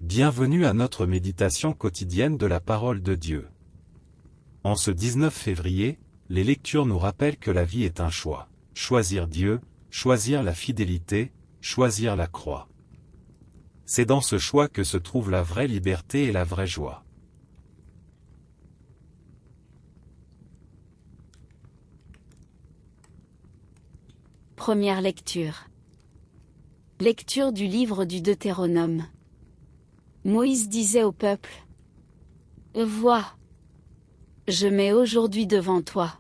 Bienvenue à notre méditation quotidienne de la parole de Dieu. En ce 19 février, les lectures nous rappellent que la vie est un choix. Choisir Dieu, choisir la fidélité, choisir la croix. C'est dans ce choix que se trouve la vraie liberté et la vraie joie. Première lecture. Lecture du livre du Deutéronome. Moïse disait au peuple : Vois, je mets aujourd'hui devant toi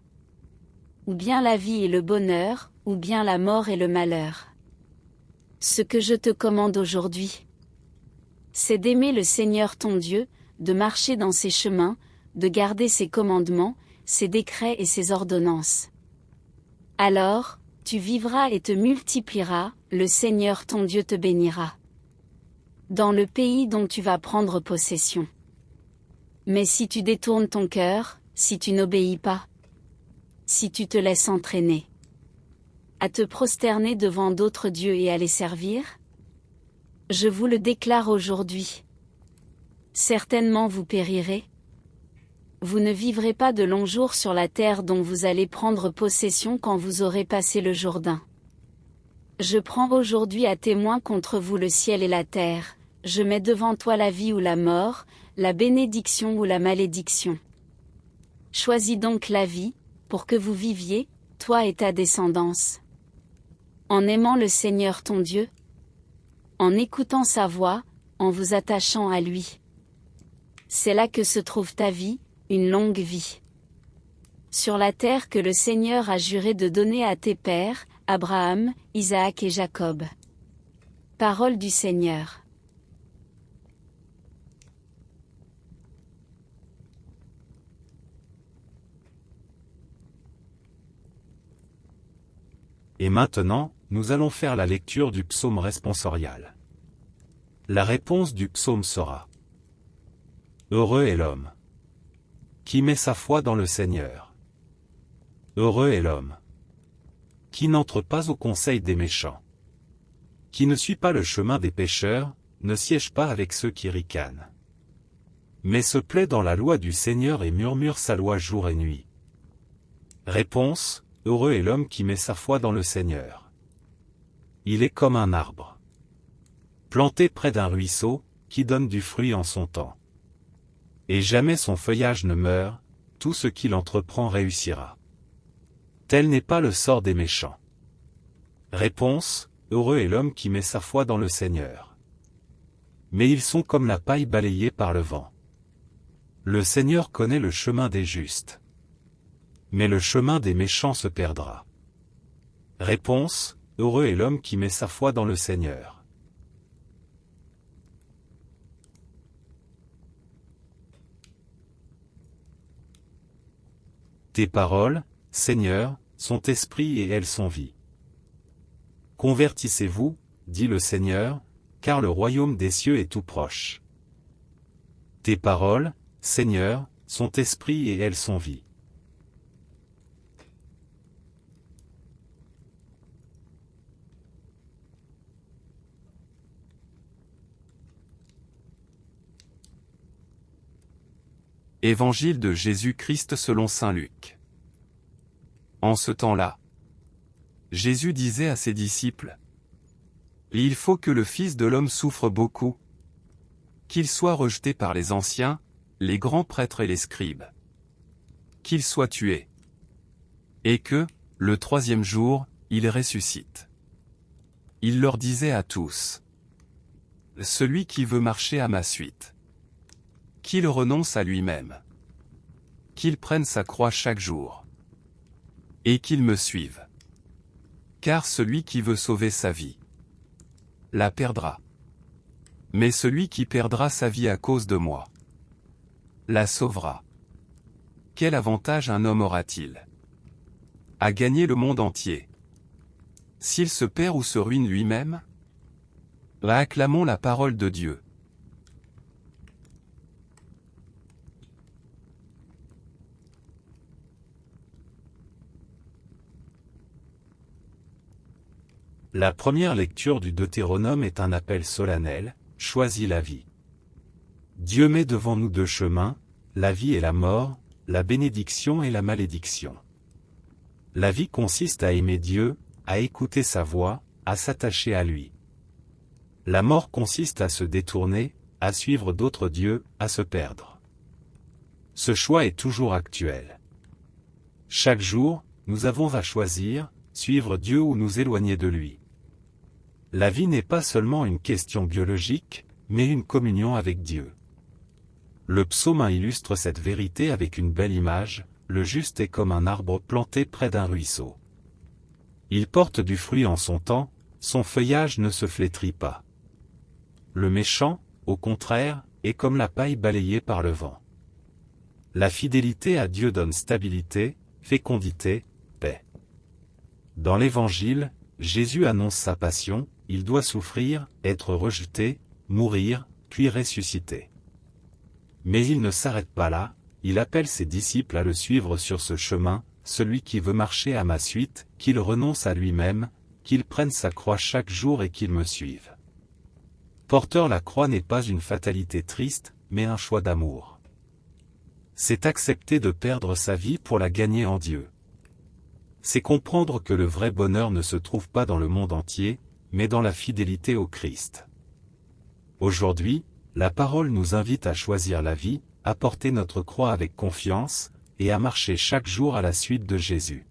ou bien la vie et le bonheur, ou bien la mort et le malheur. Ce que je te commande aujourd'hui, c'est d'aimer le Seigneur ton Dieu, de marcher dans ses chemins, de garder ses commandements, ses décrets et ses ordonnances. Alors, tu vivras et te multiplieras, le Seigneur ton Dieu te bénira dans le pays dont tu vas prendre possession. Mais si tu détournes ton cœur, si tu n'obéis pas, si tu te laisses entraîner à te prosterner devant d'autres dieux et à les servir, je vous le déclare aujourd'hui. Certainement vous périrez. Vous ne vivrez pas de longs jours sur la terre dont vous allez prendre possession quand vous aurez passé le Jourdain. Je prends aujourd'hui à témoin contre vous le ciel et la terre, je mets devant toi la vie ou la mort, la bénédiction ou la malédiction. Choisis donc la vie, pour que vous viviez, toi et ta descendance. En aimant le Seigneur ton Dieu, en écoutant sa voix, en vous attachant à lui. C'est là que se trouve ta vie, une longue vie. Sur la terre que le Seigneur a juré de donner à tes pères, Abraham, Isaac et Jacob. Parole du Seigneur. Et maintenant, nous allons faire la lecture du psaume responsorial. La réponse du psaume sera : Heureux est l'homme qui met sa foi dans le Seigneur. Heureux est l'homme qui n'entre pas au conseil des méchants, qui ne suit pas le chemin des pécheurs, ne siège pas avec ceux qui ricanent, mais se plaît dans la loi du Seigneur et murmure sa loi jour et nuit. Réponse : heureux est l'homme qui met sa foi dans le Seigneur. Il est comme un arbre planté près d'un ruisseau, qui donne du fruit en son temps. Et jamais son feuillage ne meurt, tout ce qu'il entreprend réussira. Tel n'est pas le sort des méchants. Réponse : heureux est l'homme qui met sa foi dans le Seigneur. Mais ils sont comme la paille balayée par le vent. Le Seigneur connaît le chemin des justes, mais le chemin des méchants se perdra. Réponse : heureux est l'homme qui met sa foi dans le Seigneur. Tes paroles, Seigneur, sont esprit et elles sont vie. Convertissez-vous, dit le Seigneur, car le royaume des cieux est tout proche. Tes paroles, Seigneur, sont esprit et elles sont vie. Évangile de Jésus-Christ selon saint Luc. En ce temps-là, Jésus disait à ses disciples : Il faut que le Fils de l'homme souffre beaucoup, qu'il soit rejeté par les anciens, les grands prêtres et les scribes, qu'il soit tué, et que, le troisième jour, il ressuscite. Il leur disait à tous : Celui qui veut marcher à ma suite, qu'il renonce à lui-même, qu'il prenne sa croix chaque jour, et qu'il me suive. Car celui qui veut sauver sa vie la perdra. Mais celui qui perdra sa vie à cause de moi la sauvera. Quel avantage un homme aura-t-il à gagner le monde entier, s'il se perd ou se ruine lui-même ? Acclamons la parole de Dieu. La première lecture du Deutéronome est un appel solennel : choisis la vie. Dieu met devant nous deux chemins, la vie et la mort, la bénédiction et la malédiction. La vie consiste à aimer Dieu, à écouter sa voix, à s'attacher à lui. La mort consiste à se détourner, à suivre d'autres dieux, à se perdre. Ce choix est toujours actuel. Chaque jour, nous avons à choisir, suivre Dieu ou nous éloigner de lui. La vie n'est pas seulement une question biologique, mais une communion avec Dieu. Le psaume 1 illustre cette vérité avec une belle image, le juste est comme un arbre planté près d'un ruisseau. Il porte du fruit en son temps, son feuillage ne se flétrit pas. Le méchant, au contraire, est comme la paille balayée par le vent. La fidélité à Dieu donne stabilité, fécondité, paix. Dans l'Évangile, Jésus annonce sa passion, il doit souffrir, être rejeté, mourir, puis ressusciter. Mais il ne s'arrête pas là, il appelle ses disciples à le suivre sur ce chemin, celui qui veut marcher à ma suite, qu'il renonce à lui-même, qu'il prenne sa croix chaque jour et qu'il me suive. Porter la croix n'est pas une fatalité triste, mais un choix d'amour. C'est accepter de perdre sa vie pour la gagner en Dieu. C'est comprendre que le vrai bonheur ne se trouve pas dans le monde entier, mais dans la fidélité au Christ. Aujourd'hui, la parole nous invite à choisir la vie, à porter notre croix avec confiance, et à marcher chaque jour à la suite de Jésus.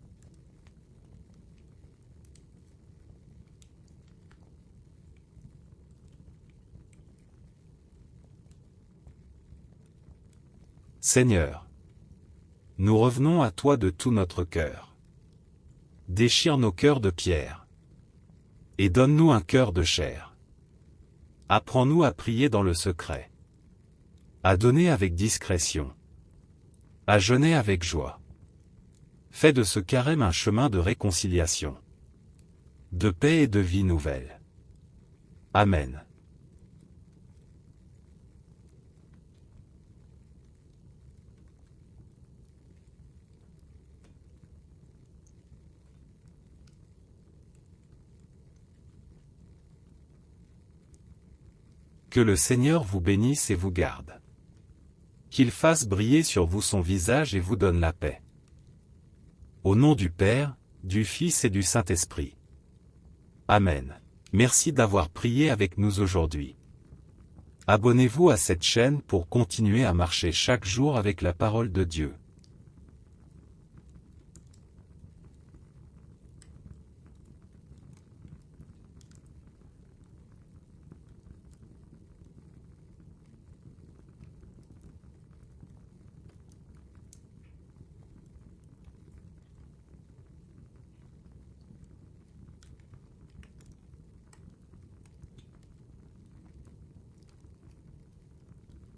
Seigneur, nous revenons à toi de tout notre cœur. Déchire nos cœurs de pierre. Et donne-nous un cœur de chair. Apprends-nous à prier dans le secret. À donner avec discrétion. À jeûner avec joie. Fais de ce carême un chemin de réconciliation. De paix et de vie nouvelle. Amen. Que le Seigneur vous bénisse et vous garde. Qu'il fasse briller sur vous son visage et vous donne la paix. Au nom du Père, du Fils et du Saint-Esprit. Amen. Merci d'avoir prié avec nous aujourd'hui. Abonnez-vous à cette chaîne pour continuer à marcher chaque jour avec la parole de Dieu.